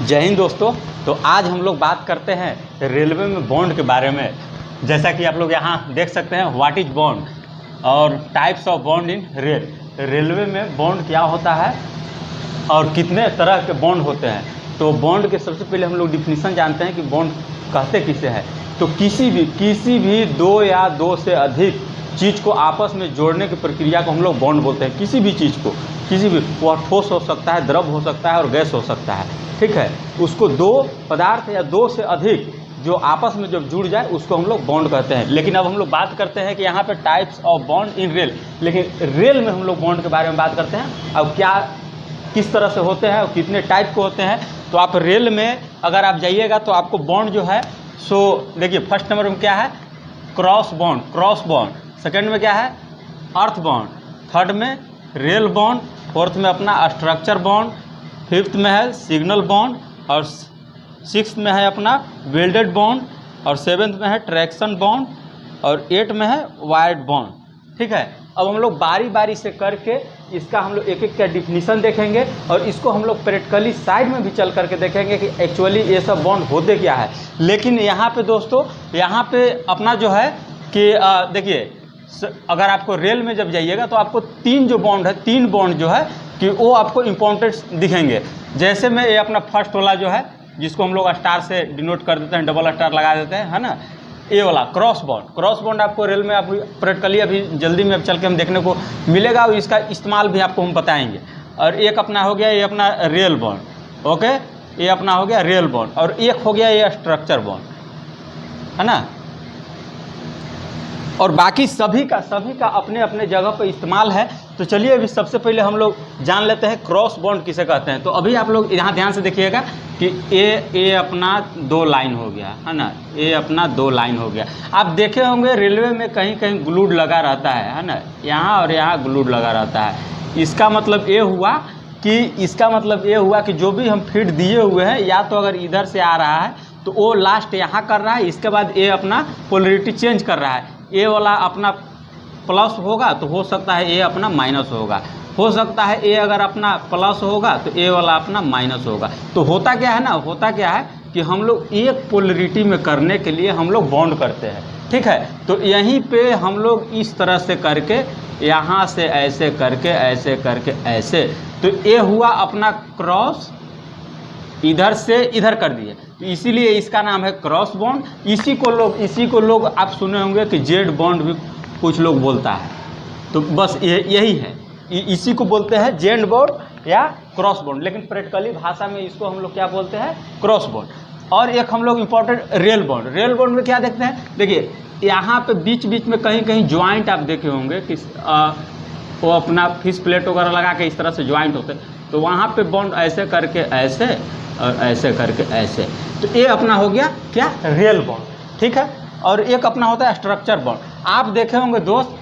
जय हिंद दोस्तों। तो आज हम लोग बात करते हैं रेलवे में बॉन्ड के बारे में। जैसा कि आप लोग यहाँ देख सकते हैं व्हाट इज बॉन्ड और types of bond in railway में बॉन्ड क्या होता है और कितने तरह के बॉन्ड होते हैं। तो बॉन्ड के सबसे पहले हम लोग डिफिनीसन जानते हैं कि बॉन्ड कहते किसे हैं। तो किसी भी दो या दो से अधिक चीज़ को आपस में जोड़ने की प्रक्रिया को हम लोग बॉन्ड बोलते हैं। किसी भी चीज़ को, किसी भी, वह ठोस हो सकता है, द्रव हो सकता है और गैस हो सकता है, ठीक है। उसको दो पदार्थ या दो से अधिक जो आपस में जब जुड़ जाए उसको हम लोग बॉन्ड कहते हैं। लेकिन अब हम लोग बात करते हैं कि यहाँ पे types of bond in rail, लेकिन रेल में हम लोग बॉन्ड के बारे में बात करते हैं। अब क्या किस तरह से होते हैं और कितने टाइप के होते हैं। तो आप रेल में अगर आप जाइएगा तो आपको बॉन्ड जो है सो देखिए, फर्स्ट नंबर में क्या है, क्रॉस बॉन्ड। सेकेंड में क्या है, अर्थ बॉन्ड। थर्ड में रेल बॉन्ड। फोर्थ में अपना स्ट्रक्चर बॉन्ड। फिफ्थ में है सिग्नल बॉन्ड और सिक्स्थ में है अपना वेल्डेड बॉन्ड और सेवेंथ में है ट्रैक्शन बॉन्ड और एट में है वायर्ड बॉन्ड, ठीक है। अब हम लोग बारी बारी से करके इसका हम लोग एक एक का डिफिनीसन देखेंगे और इसको हम लोग प्रैक्टिकली साइड में भी चल करके देखेंगे कि एक्चुअली ये सब बॉन्ड होते क्या है। लेकिन यहाँ पे दोस्तों, यहाँ पे अपना जो है कि देखिए, अगर आपको रेल में जब जाइएगा तो आपको तीन बॉन्ड जो है कि वो आपको इम्पोर्टेंट दिखेंगे। जैसे में ये अपना फर्स्ट वाला जो है जिसको हम लोग स्टार से डिनोट कर देते हैं, डबल स्टार लगा देते हैं, है ना, ये वाला क्रॉस बॉन्ड आपको रेल में अभी प्रैक्टिकली अभी जल्दी में अब चल के हम देखने को मिलेगा और इसका इस्तेमाल भी आपको हम बताएंगे। और एक अपना हो गया ये अपना रेल बॉन्ड, ओके, ये अपना हो गया रेल बॉन्ड और एक हो गया ये स्ट्रक्चर बॉन्ड, है ना। और बाकी सभी का अपने अपने जगह पर इस्तेमाल है। तो चलिए अभी सबसे पहले हम लोग जान लेते हैं क्रॉस बॉन्ड किसे कहते हैं। तो अभी आप लोग यहाँ ध्यान से देखिएगा कि ए अपना दो लाइन हो गया, है ना, ये अपना दो लाइन हो गया। आप देखे होंगे रेलवे में कहीं कहीं ग्लूड लगा रहता है ना, यहाँ और यहाँ ग्लूड लगा रहता है। इसका मतलब ये हुआ कि जो भी हम फीड दिए हुए हैं, या तो अगर इधर से आ रहा है तो वो लास्ट यहाँ कर रहा है, इसके बाद ये अपना पोलरिटी चेंज कर रहा है। ए वाला अपना प्लस होगा तो हो सकता है ए अपना माइनस होगा, हो सकता है ए अगर अपना प्लस होगा तो ए वाला अपना माइनस होगा। तो होता क्या है कि हम लोग एक पोलरिटी में करने के लिए हम लोग बॉन्ड करते हैं, ठीक है। तो यहीं पे हम लोग इस तरह से करके, यहाँ से ऐसे करके ऐसे, तो ये हुआ अपना क्रॉस, इधर से इधर कर दिए, तो इसीलिए इसका नाम है क्रॉस बॉन्ड। इसी को लोग आप सुने होंगे कि जेड बॉन्ड भी कुछ लोग बोलता है। तो बस यही है, इसी को बोलते हैं जेड बॉन्ड या क्रॉस बॉन्ड, लेकिन प्रैक्टिकली भाषा में इसको हम लोग क्या बोलते हैं, क्रॉस बॉन्ड। और एक हम लोग इम्पोर्टेंट रेल बॉन्ड में क्या देखते हैं, देखिए यहाँ पे बीच में कहीं ज्वाइंट आप देखे होंगे कि वो अपना फिश प्लेट वगैरह लगा के इस तरह से ज्वाइंट होते हैं। तो वहाँ पे बॉन्ड ऐसे करके ऐसे और ऐसे करके ऐसे, तो ये अपना हो गया क्या, रेल बॉन्ड, ठीक है। और एक अपना होता है स्ट्रक्चर बॉन्ड। आप देखे होंगे दोस्त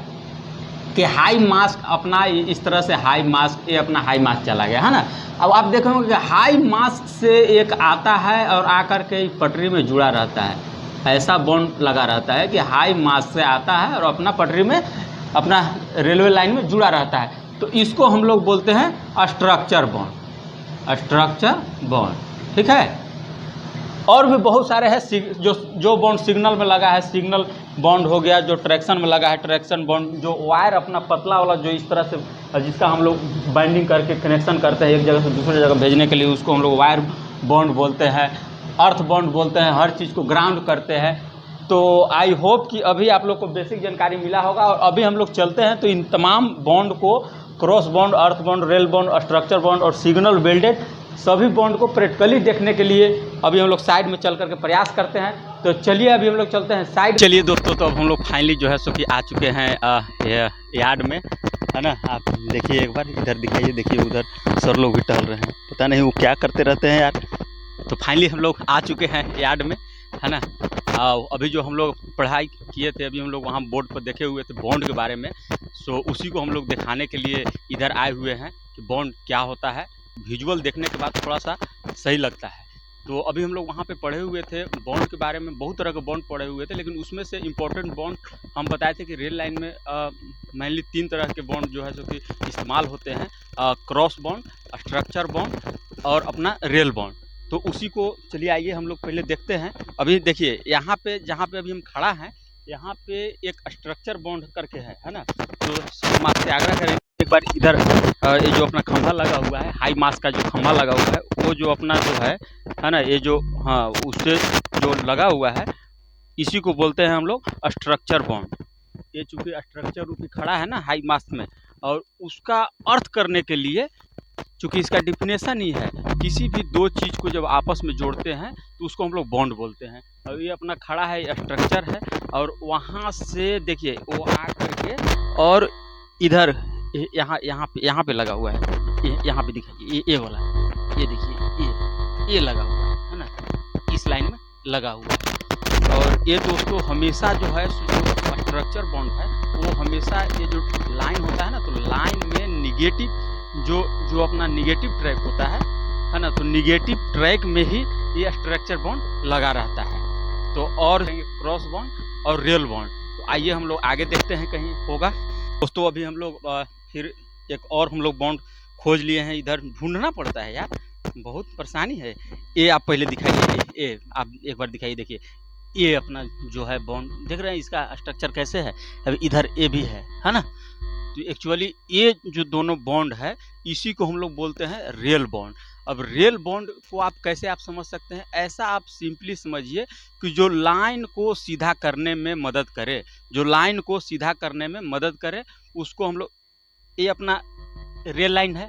कि हाई मास्क अपना इस तरह से हाई मास्क, ये अपना हाई मास्क चला गया, है ना। अब आप देखे होंगे कि हाई मास्क से एक आता है और आकर के पटरी में जुड़ा रहता है, ऐसा बॉन्ड लगा रहता है कि हाई मास्क से आता है और अपना पटरी में, अपना रेलवे लाइन में जुड़ा रहता है। तो इसको हम लोग बोलते हैं स्ट्रक्चर बॉन्ड, ठीक है। और भी बहुत सारे हैं जो बॉन्ड सिग्नल में लगा है, सिग्नल बॉन्ड हो गया। जो ट्रैक्शन में लगा है, ट्रैक्शन बॉन्ड। जो वायर अपना पतला वाला जो इस तरह से, जिसका हम लोग बाइंडिंग करके कनेक्शन करते हैं एक जगह से दूसरी जगह भेजने के लिए, उसको हम लोग वायर बॉन्ड बोलते हैं। अर्थ बॉन्ड बोलते हैं, हर चीज़ को ग्राउंड करते हैं। तो आई होप कि अभी आप लोग को बेसिक जानकारी मिला होगा। और अभी हम लोग चलते हैं तो इन तमाम बॉन्ड को, cross bond, earth bond, rail bond, structure bond और सिग्नल वेल्डेड, सभी बॉन्ड को प्रैक्टिकली देखने के लिए अभी हम लोग साइड में चल करके प्रयास करते हैं। तो चलिए अभी हम लोग चलते हैं साइड। चलिए दोस्तों, तो अब हम लोग फाइनली जो है सो कि आ चुके हैं यार्ड में, है ना। आप देखिए एक बार इधर दिखाइए, देखिए उधर सर लोग भी टहल रहे हैं, पता नहीं वो क्या करते रहते हैं यार। तो फाइनली हम लोग आ चुके हैं यार्ड में, है ना। अभी जो हम लोग पढ़ाई किए थे, अभी हम लोग वहाँ बोर्ड पर देखे हुए थे बॉन्ड के बारे में। सो उसी को हम लोग दिखाने के लिए इधर आए हुए हैं कि बॉन्ड क्या होता है। विजुअल देखने के बाद थोड़ा सा सही लगता है। तो अभी हम लोग वहाँ पे पढ़े हुए थे बॉन्ड के बारे में, बहुत तरह के बॉन्ड पढ़े हुए थे, लेकिन उसमें से इम्पोर्टेंट बॉन्ड हम बताए थे कि रेल लाइन में मेनली 3 तरह के बॉन्ड जो है जो कि इस्तेमाल होते हैं, क्रॉस बॉन्ड, स्ट्रक्चर बॉन्ड और अपना रेल बॉन्ड। तो उसी को चलिए आइए हम लोग पहले देखते हैं। अभी देखिए यहाँ पे जहाँ पे अभी हम खड़ा हैं, यहाँ पे एक स्ट्रक्चर बॉन्ड करके है ना। तो हम आपसे आग्रह करेंगे एक बार इधर ये जो अपना खंभा लगा हुआ है, हाई मास का जो खंभा लगा हुआ है, वो जो अपना जो है ना, ये जो हाँ उससे जो लगा हुआ है, इसी को बोलते हैं हम लोग स्ट्रक्चर बॉन्ड। ये चूंकि स्ट्रक्चर रूपी खड़ा है ना हाई मास में, और उसका अर्थ करने के लिए चूंकि इसका डिफिनेशन ही है, किसी भी दो चीज़ को जब आपस में जोड़ते हैं तो उसको हम लोग बॉन्ड बोलते हैं। और ये अपना खड़ा है, स्ट्रक्चर है, और वहाँ से देखिए वो आ करके और इधर यहाँ पे लगा हुआ है, यहाँ पे दिखाइए ये वाला, ये देखिए ये लगा हुआ है ना, इस लाइन में लगा हुआ है। और ये दोस्तों हमेशा जो है जो स्ट्रक्चर बॉन्ड है वो हमेशा ये जो लाइन होता है ना, तो लाइन में निगेटिव जो अपना निगेटिव ट्रैक होता है ना, तो निगेटिव ट्रैक में ही ये स्ट्रक्चर बॉन्ड लगा रहता है। तो और क्रॉस बॉन्ड और रियल बॉन्ड, तो आइए हम लोग आगे देखते हैं कहीं होगा। दोस्तों अभी हम लोग फिर एक और हम लोग बॉन्ड खोज लिए हैं, इधर ढूंढना पड़ता है यार, बहुत परेशानी है। ये आप पहले दिखाइए, ये आप एक बार दिखाइए, देखिए ये अपना जो है बॉन्ड देख रहे हैं, इसका स्ट्रक्चर कैसे है। अब इधर ए भी है ना, तो एक्चुअली ये जो दोनों बॉन्ड है इसी को हम लोग बोलते हैं रियल बॉन्ड। अब रियल बॉन्ड को आप कैसे आप समझ सकते हैं, ऐसा आप सिंपली समझिए कि जो लाइन को सीधा करने में मदद करे, जो लाइन को सीधा करने में मदद करे, उसको हम लोग, ये अपना रियल लाइन है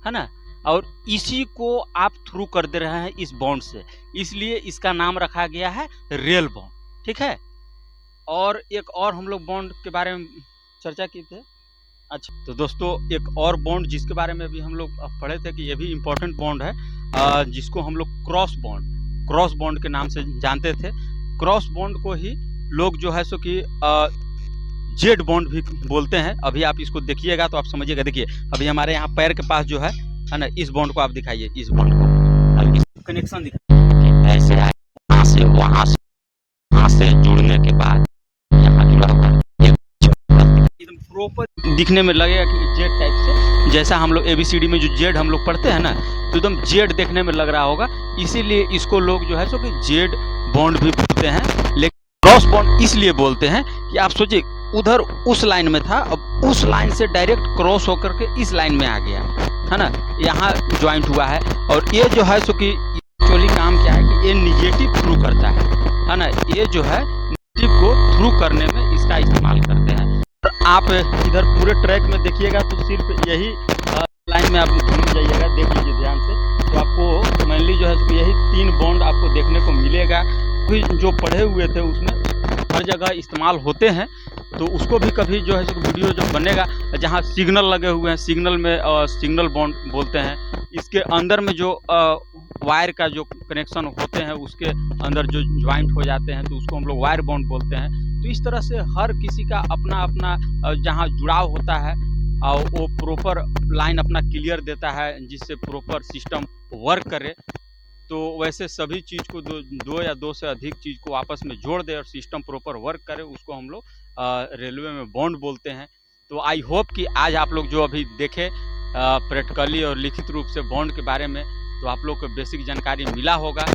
ना, और इसी को आप थ्रू कर दे रहे हैं इस बॉन्ड से, इसलिए इसका नाम रखा गया है रियल बॉन्ड, ठीक है। और एक और हम लोग बॉन्ड के बारे में चर्चा की थे। अच्छा, तो दोस्तों एक और बॉन्ड जिसके बारे में अभी हम लोग पढ़े थे कि ये भी इम्पोर्टेंट बॉन्ड है, जिसको हम लोग क्रॉस बॉन्ड के नाम से जानते थे। क्रॉस बॉन्ड को ही लोग जो है सो कि जेड बॉन्ड भी बोलते हैं। अभी आप इसको देखिएगा तो आप समझिएगा, देखिए अभी हमारे यहाँ पैर के पास जो है ना, इस बॉन्ड को आप दिखाइए, इस बॉन्ड को, इस कनेक्शन दिखाइए, ऐसे यहाँ से वहाँ से जुड़ने के बाद यहाँ जुड़ा हुआ एकदम प्रॉपर दिखने में लगेगा कि जेड टाइप से, जैसा हम लोग ABCD में जो जेड हम लोग पढ़ते हैं ना, तो एकदम जेड देखने में लग रहा होगा, इसीलिए इसको लोग जो है सो कि जेड बॉन्ड भी बोलते हैं। लेकिन क्रॉस बॉन्ड इसलिए बोलते हैं कि आप सोचिए उधर उस लाइन में था, अब उस लाइन से डायरेक्ट क्रॉस होकर के इस लाइन में आ गया है ना, यहाँ ज्वाइंट हुआ है। और ये जो है सो कि एक्चुअली काम क्या है कि ये निगेटिव थ्रू करता है ना, ये जो है निगेटिव को थ्रू करने में इसका इस्तेमाल करते हैं। और आप इधर पूरे ट्रैक में देखिएगा तो सिर्फ यही लाइन में आप घूम जाइएगा, देख लीजिए ध्यान से, तो आपको मेनली जो है सो यही 3 बॉन्ड आपको देखने को मिलेगा। भी जो पढ़े हुए थे उसमें हर जगह इस्तेमाल होते हैं, तो उसको भी कभी जो है सो वीडियो जब बनेगा जहाँ सिग्नल लगे हुए हैं, सिग्नल में सिग्नल बॉन्ड बोलते हैं। इसके अंदर में जो वायर का जो कनेक्शन होते हैं उसके अंदर जो ज्वाइंट हो जाते हैं, तो उसको हम लोग वायर बॉन्ड बोलते हैं। तो इस तरह से हर किसी का अपना अपना जहाँ जुड़ाव होता है और वो प्रॉपर लाइन अपना क्लियर देता है जिससे प्रॉपर सिस्टम वर्क करे। तो वैसे सभी चीज़ को दो या दो से अधिक चीज़ को आपस में जोड़ दे और सिस्टम प्रॉपर वर्क करे, उसको हम लोग रेलवे में बॉन्ड बोलते हैं। तो आई होप कि आज आप लोग जो अभी देखे प्रैक्टिकली और लिखित रूप से बॉन्ड के बारे में, तो आप लोग को बेसिक जानकारी मिला होगा।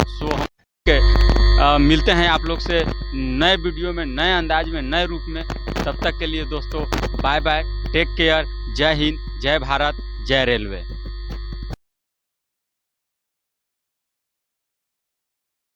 सो हम मिलते हैं आप लोग से नए वीडियो में, नए अंदाज में, नए रूप में। तब तक के लिए दोस्तों बाय बाय, टेक केयर, जय हिंद, जय भारत, जय रेलवे।